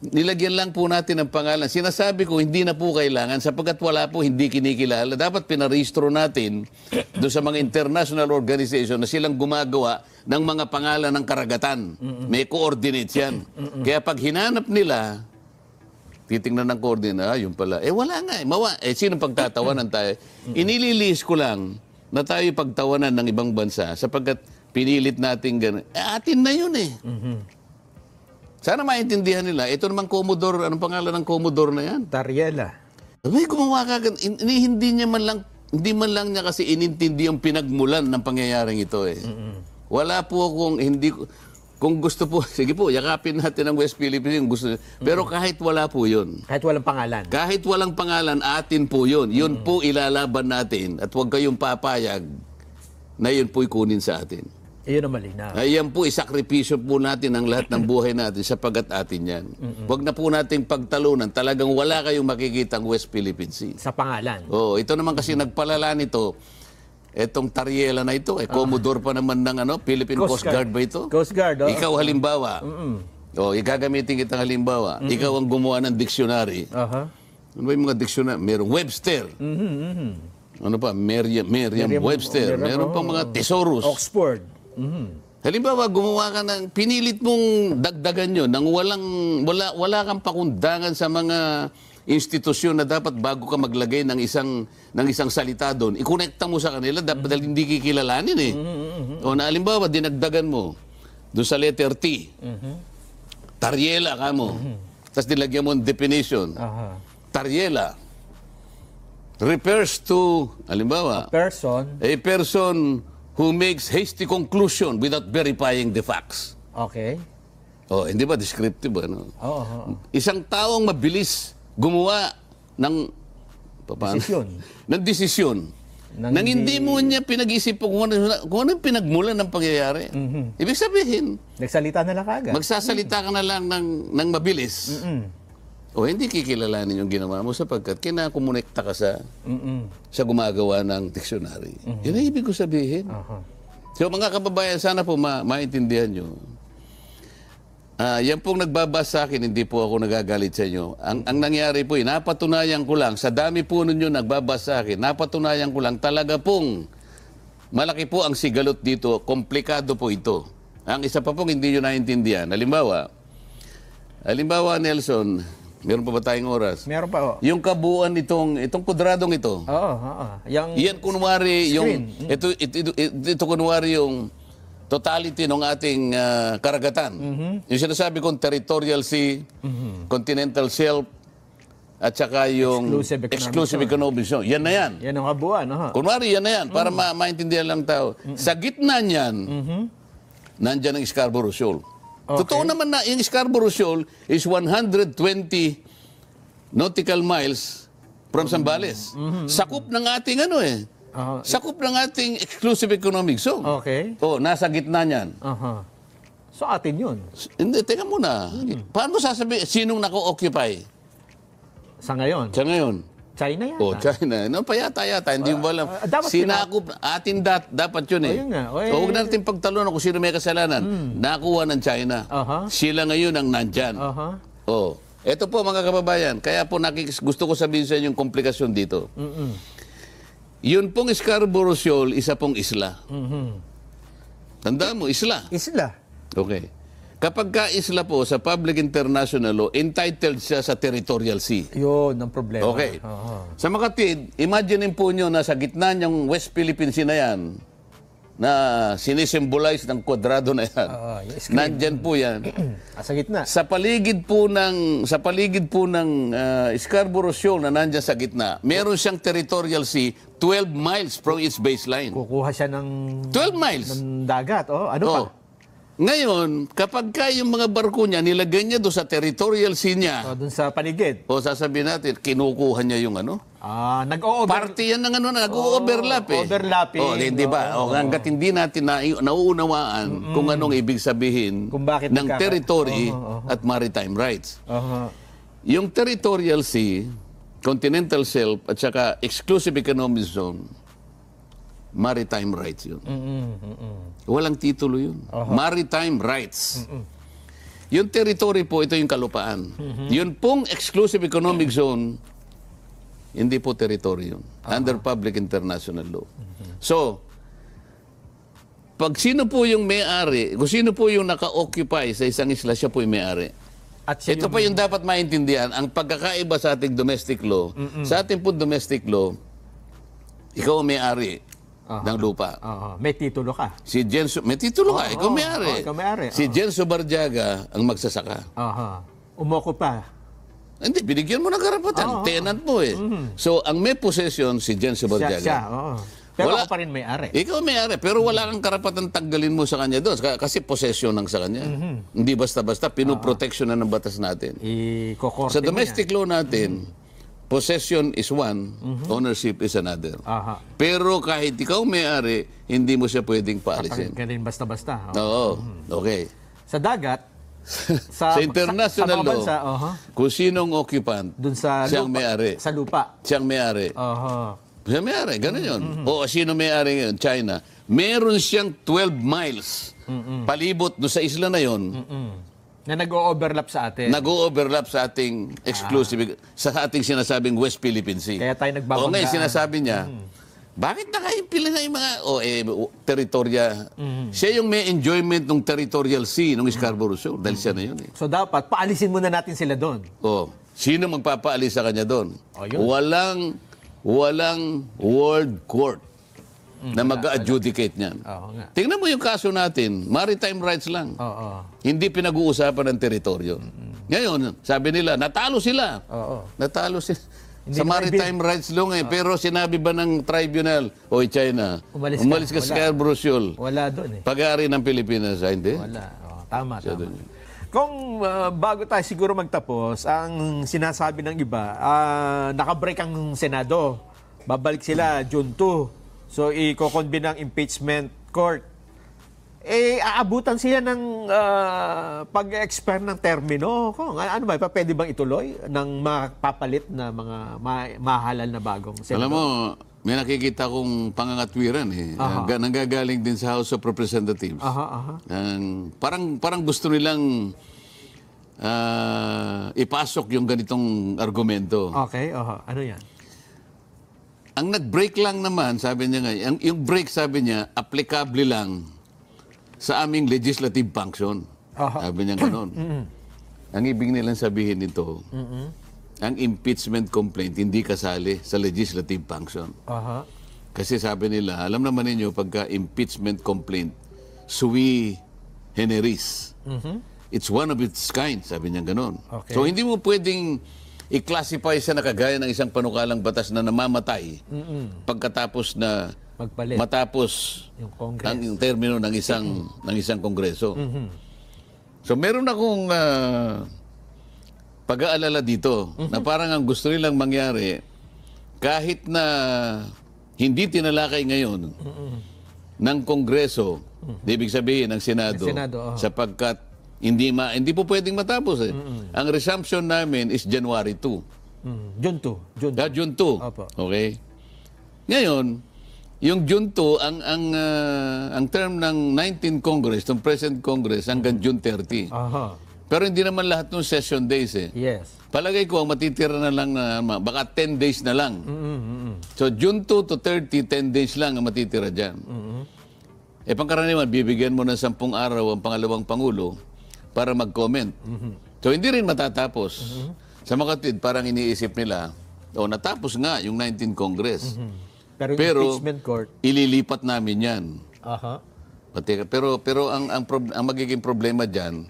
Nilagyan lang po natin ang pangalan. Sinasabi ko, hindi na po kailangan sapagkat wala po, hindi kinikilala. Dapat pinarehistro natin doon sa mga international organization na silang gumagawa ng mga pangalan ng karagatan. May coordinates yan. Kaya pag hinanap nila, titingnan ng coordinate, yung pala. Wala nga. Sino pagtatawanan tayo? Inililis ko lang na tayo pagtawanan ng ibang bansa sapagkat pinilit natin gano'n. Atin na yun eh. Sana maintindihan nila. Ito naman Commodore, anong pangalan ng Commodore na yan? Tariela. May gumawa ka, hindi man lang niya kasi inintindi yung pinagmulan ng pangyayaring ito eh. Wala po akong, kung gusto po, sige po, yakapin natin ang West Philippines yung gusto. Pero kahit wala po yun. Kahit walang pangalan. Kahit walang pangalan, atin po yun. Yun po ilalaban natin at huwag kayong papayag na yun po'y kunin sa atin. Iyon ang malinaw. Ayan po, isakripisyo po natin ang lahat ng buhay natin sapagat atin yan. Huwag na po nating pagtalunan. Talagang wala kayong makikita ang West Philippine Sea. Sa pangalan. Ito naman kasi nagpalala nito, etong Tariela na ito, Commodore pa naman ng Philippine Coast Guard ba ito? Coast Guard, Ikaw halimbawa. Igagamitin kitang halimbawa. Ikaw ang gumawa ng dictionary. Ano ba yung mga dictionary? Merong Webster. Ano pa? Merriam-Webster. Meron pang mga thesaurus. Oxford. Halimbawa, gumawa ka ng, pinilit mong dagdagan yun, nang wala kang pakundangan sa mga institusyon na dapat bago ka maglagay ng isang salita doon, ikonekta mo sa kanila, dapat hindi kikilalanin eh. Halimbawa, dinagdagan mo doon sa letter T, Tariela ka mo, tapos nilagyan mo ang definition. Tariela refers to, halimbawa, a person who makes hasty conclusion without verifying the facts. Okay. Hindi ba descriptive? Isang taong mabilis gumawa ng desisyon. Nang hindi mo niya pinag-isip kung ano yung pinagmulan ng pangyayari. Ibig sabihin, nagsalita na lang kagad. Magsasalita ka na lang ng mabilis. Hindi kikilalanin yung ginawa mo sapagkat kinakomunekta ka sa gumagawa ng dictionary. Yun ang ibig ko sabihin. So mga kababayan, sana po maintindihan nyo. Yan pong nagbabasa sa akin, hindi po ako nagagalit sa inyo. Ang nangyari po, napatunayan ko lang, sa dami po ninyo nagbabasa sa akin, napatunayan ko lang, talaga pong malaki po ang sigalot dito, komplikado po ito. Ang isa pa pong hindi nyo naintindihan. Halimbawa, Nelson, meron pa ba tayong oras? Meron pa. Yung kabuuan itong kwadradong ito. Yan kunwari yung ito kunwari yung totality ng ating karagatan. Yung sinasabi kong territorial sea, continental shelf, at saka yung exclusive economic zone. Yan na yan. Yan ang kabuuan. Kunwari yan na yan para maintindihan lang tao. Sa gitna niyan, nandyan ang Scarborough Shoal. Totoo naman na yung Scarborough Shoal is 120 nautical miles from Zambales. Sakup ng ating sakup ng ating exclusive economic zone. Okay. Nasa gitna niyan. So atin yun. Hindi, teka muna. Paano sasabihin, sinong nako-occupy? Sa ngayon? Sa ngayon. China yata. China. Payata-yata. Hindi mo alam. Sinakop, atin dapat yun eh. Ayun nga. Huwag natin pagtalunan kung sino may kasalanan. Nakuha ng China. Sila ngayon ang nandyan. Ito po mga kababayan. Kaya po gusto ko sabihin sa inyo yung komplikasyon dito. Yun pong Scarborough Shoal, isa pong isla. Tandaan mo, isla. Isla. Okay. Kapag ka-isla po sa Public International Law, entitled siya sa territorial sea. Yun ang problema. Okay. Sa makatid, imaginein po nyo na sa gitna niyang West Philippine Sea na yan, na sinisimbolize ng kwadrado na yan. Nandyan po yan. Sa gitna. Sa paligid po ng Scarborough Shoal na nandyan sa gitna, meron siyang territorial sea 12 miles from its baseline. Kukuha siya ng 12 miles. Ng dagat. Ano pa? Ngayon, kapag yung mga barko niya, nilagay niya doon sa territorial sea niya. Doon sa paligid. Sasabihin natin, kinukuha niya yung nag-o-over. Party yan ng nag-o-overlap eh. Overlapping. Hindi ba? Hanggat hindi natin nauunawaan kung anong ibig sabihin ng territory at maritime rights. Yung territorial sea, continental shelf, at saka exclusive economic zone, maritime rights yun. Walang titulo yun. Maritime rights. Yung territory po, ito yung kalupaan. Yun pong exclusive economic zone, hindi po territory yun. Under public international law. So, pag sino po yung may-ari, kung sino po yung naka-occupy sa isang isla, siya po yung may-ari. At siya Ito pa yung dapat maintindihan, ang pagkakaiba sa ating domestic law, sa ating po domestic law, ikaw ang may-ari ng lupa. may titulo ka. Si Jenso, may titulo ka, ikaw may-ari. ikaw may-ari. Si Jenso Barjaga ang magsasaka. Umoko pa. Hindi, binigyan mo ng karapatan. Tenant mo eh. So, ang may possession, si Jenso Barjaga. Siya. Pero Wala- ako pa rin may-ari. Ikaw may-ari, pero wala kang karapatan tanggalin mo sa kanya doon. Kasi possession ng sa kanya. Hindi basta-basta, pinoprotection na ng batas natin. Ikokorte Sa mo domestic law natin, possession is one, ownership is another. yan. Pero kahit ikaw may-ari, hindi mo siya pwedeng paalisin. Ganun basta-basta. Oo, okay. Sa dagat, Sa international mga law, bansa, kung sinong occupant, dun sa siyang lupa. may-ari. Sa lupa. Siyang may-ari. Siya may-ari, ganun yun. O sino may-ari ngayon? China. Meron siyang 12 miles palibot doon sa isla na yon. Na nag-o-overlap sa atin. Nag-o-overlap sa ating exclusive, sa ating sinasabing West Philippine Sea. Kaya tayo nagbabanggaan. O ngayon, sinasabi niya, bakit nakaimpila na yung mga teritorya? Siya yung may enjoyment ng territorial sea ng Scarborough Shoal. Dahil siya na yun eh. So dapat, paalisin muna natin sila doon. O, sino magpapaalis sa kanya doon? Yun. Walang world court na mag-adjudicate niyan. Nga. Tingnan mo yung kaso natin, maritime rights lang. Hindi pinag-uusapan ng teritoryo. Ngayon, sabi nila, natalo sila. Natalo sila. Sa maritime rights law pero sinabi ba ng tribunal, oy China, umalis ka sa Scarborough Shoal. Wala doon eh. Pag-aari ng Pilipinas, hindi? Wala. Tama. Kung bago tayo siguro magtapos, ang sinasabi ng iba, nakabreak ang Senado. Babalik sila June 2. So, i-convene ng impeachment court. Aabutan sila ng pag-expire ng termino. Ano ba? Pwede bang ituloy ng mapapalit na mga mahalal na bagong Senado? Alam mo, may nakikita kong pangangatwiran eh. Nanggagaling din sa House of Representatives. Parang gusto nilang ipasok yung ganitong argumento. Okay, ano yan? Ang nag-break lang naman, sabi niya nga, yung break sabi niya, applicable lang sa aming legislative function. Sabi niya gano'n. Ang ibig nilang sabihin nito, ang impeachment complaint hindi kasali sa legislative function. Kasi sabi nila, alam naman ninyo, pagka impeachment complaint, sui generis. It's one of its kind, sabi niya gano'n. So hindi mo pwedeng i-classify siya na kagaya ng isang panukalang batas na namamatay pagkatapos na matapos ang termino ng isang kongreso. So meron akong pag-aalala dito na parang ang gusto nilang mangyari kahit na hindi tinalakay ngayon ng kongreso, ibig sabihin ng Senado, sapagkat hindi po pwedeng matapos eh. Ang resumption namin is January 2. June 2. June 2. Opo. Okay? Ngayon, yung June 2, ang term ng 19th Congress, ng present Congress, hanggang June 30. Pero hindi naman lahat ng session days eh. Yes. Palagay ko, ang matitira na lang na, baka 10 days na lang. So, June 2 to 30, 10 days lang ang matitira dyan. Pangkaraniwan, bibigyan mo ng 10 araw ang pangalawang Pangulo para mag-comment. So, hindi rin matatapos. Sa mga kapatid, parang iniisip nila, natapos nga yung 19th Congress. Pero impeachment court, ililipat namin yan. Pero ang magiging problema dyan,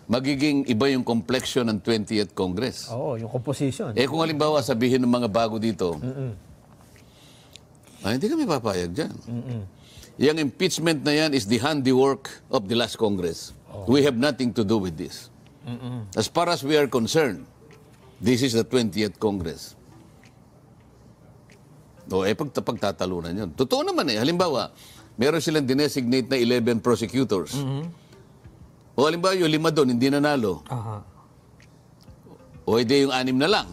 magiging iba yung complexion ng 20th Congress. yung composition. Kung halimbawa sabihin ng mga bago dito, hindi kami papayag dyan. Yung impeachment na yan is the handiwork of the last Congress. We have nothing to do with this. As far as we are concerned, this is the 20th Congress. Pagtatalunan yun. Totoo naman eh. Halimbawa, meron silang dinesignate na 11 prosecutors. O halimbawa, yung 5 doon, hindi nanalo. O hindi yung 6 na lang.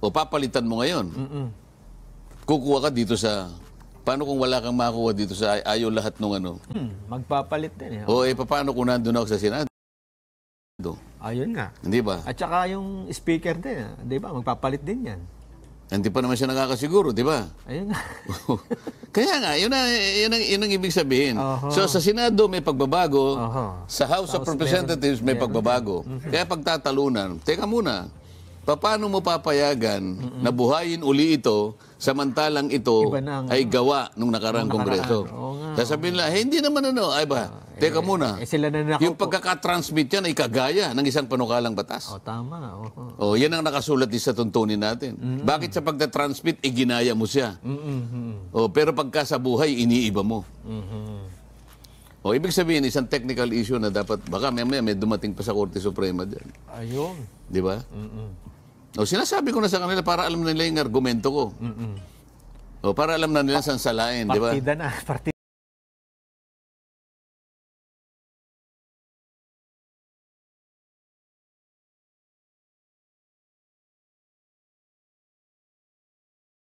O papalitan mo ngayon. Kukuha ka dito sa... Paano kung wala kang makuha dito sa ayaw lahat ng ano? Magpapalit din eh. O paano kung nandun ako sa Senado? Ayun nga. Hindi ba? At saka yung speaker din, di ba? Magpapalit din yan. Hindi pa naman siya nakakasiguro, di ba? Ayun nga. Kaya nga, yun ang ibig sabihin. Oho. So sa Senado may pagbabago, Oho. sa House of Representatives may pagbabago. Kaya pagtatalunan, teka muna, paano mo papayagan na buhayin uli ito samantalang ito Iba na ang- ay gawa nung nakarang Kongreso? Oo nga. Sasabihin nila, hindi naman ay ba? Teka muna, Sila na yung pagkakatransmit yan ay kagaya ng isang panukalang batas. tama. Oho. Oh, yan ang nakasulat din sa tuntunin natin. Bakit sa pagtatransmit, ginaya mo siya? Oh, pero pagka sa buhay, iniiba mo. O, ibig sabihin, isang technical issue na dapat, baka may dumating pa sa Korte Suprema dyan. Ayun. Di ba? O, sinasabi ko na sa kanila para alam nila yung argumento ko. O, para alam na nila saan salain, di ba? Partida na. Partida.